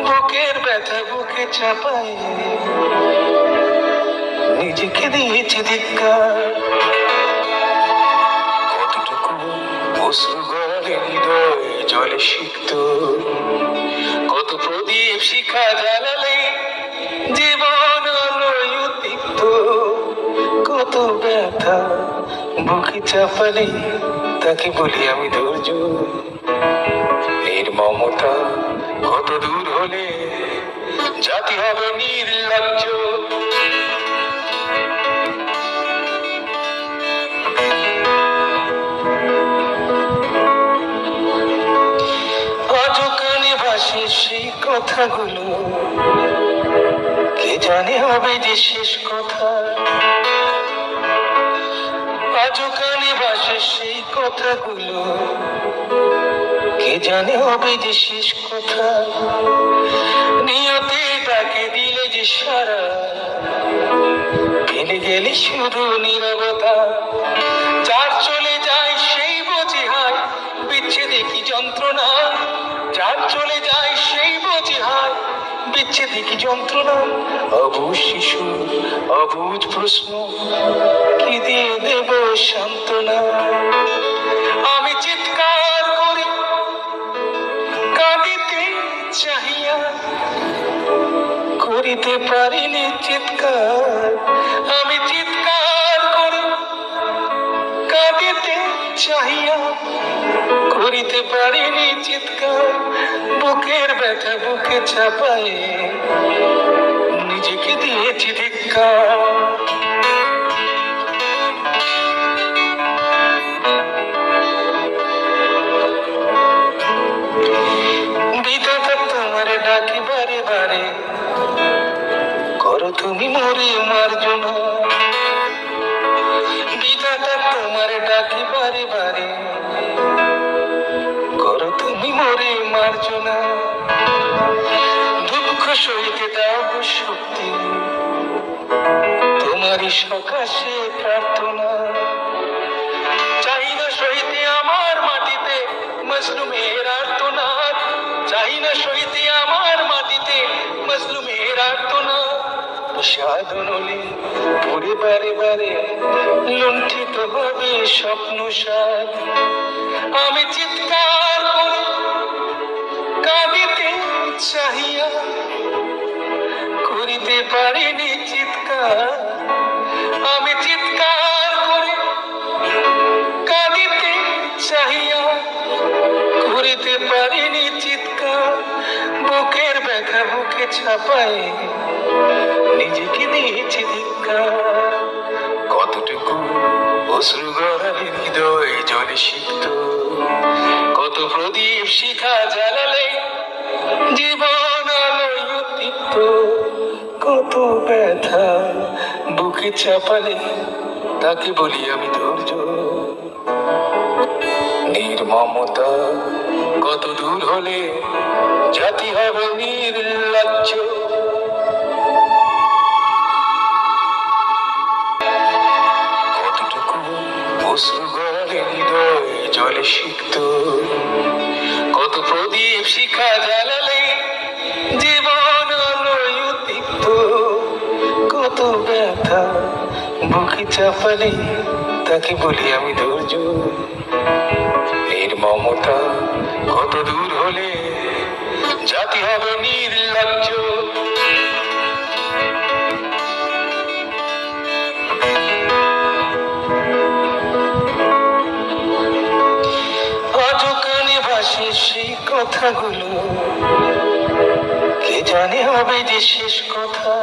বুকের ব্যথা বুকে চাপায় নিজেকে দিয়েছি ধিক্কার। কতটুকু অশ্রু গড়ালে হৃদয় জলে সিক্ত, কত প্রদীপ শিখা জ্বালালে জীবন আলোয় উদ্দীপ্ত। কত ব্যথা বুকে চাপালে তাকে বলি আমি ধৈর্য। নির্মমতা কত দূর হলে জাতি হবে নির্লজ্জ। আজও কানে ভাসে সেই কথাগুলো, কে জানে হবে যে শেষ কথা। আজও কানে ভাসে সেই কথাগুলো, কে জানে হবে যে শেষ কথা। নিয়তে ডাকে দিলে যে সারা, ফেলে গেলে শুধু নীরবতা। যার চলে যায় সেই বোঝে হায় বিচ্ছেদে কি যন্ত্রণা। যার চলে যায় সেই বোঝে হায় বিচ্ছেদে কি যন্ত্রণা। অবুঝ শিশু অবুঝ প্রশ্ন, কি দিয়ে দেব সান্ত্বনা। আমি চিৎকার করি কাঁদিতে চাহিয়া, করিতে পারিনি চিৎকার। আমি চিৎকার করি কাঁদিতে চাহিয়া, করিতে পারিনি চিৎকার। বুকের ব্যথা বুকে চাপায় নিজেকে দিয়েছি ধিক্কার। বিধাতা তোমার ডাকি বারে বারে, করো তুমি মরে মার্জনা। বিধাতা তোমার ডাকি বারে বারে, করো তুমি মরে মার্জনা। দুঃখ সইতে দাও শক্তি, তোমারই সকাশে প্রার্থনা। চাই না সইতে আমার মাটিতে মজলুমের আর্তনাদ। চাই না সইতে আমার মাটিতে মজলুমের আর্তনাদ। সাধনলে পরে বারে বারে লুণ্ঠিত হবে স্বপ্ন সাদ। আমি চিৎকার করি কাঁদিতে চাহিয়া, করিতে পারিনি চিৎকার। আমি চিৎকার করি কাঁদিতে চাহিয়া, করিতে পারিনি চিৎকার। বুকের ব্যথা বুকে ছাপায় নিজেকে দিয়েছি ধিক্কার। কতটুকু অশ্রু গড়ালে হৃদয় জলে সিক্ত, কত প্রদীপ শিখা জ্বালালে জীবন আলোয় উদ্দীপ্ত। কত ব্যথা বুকে চাপালে তাকে বলি আমি ধৈর্য। নির্মমতা কত দূর হলে জাতি হবে নির্লজ্জ। কতটুকু অশ্রু গড়ালে হৃদয় জলে সিক্ত, কত প্রদীপ শিখা জ্বালালে জীবন আলোয় উদ্দীপ্ত। কত ব্যথা বুকে চাপালে তাকে বলি আমি ধৈর্য। নির্মমতা কত দূর হলে জাতি হবে নির্লজ্জ। আজও কানে ভাসে সেই কথাগুলো, কে জানে হবে যে শেষ কথা।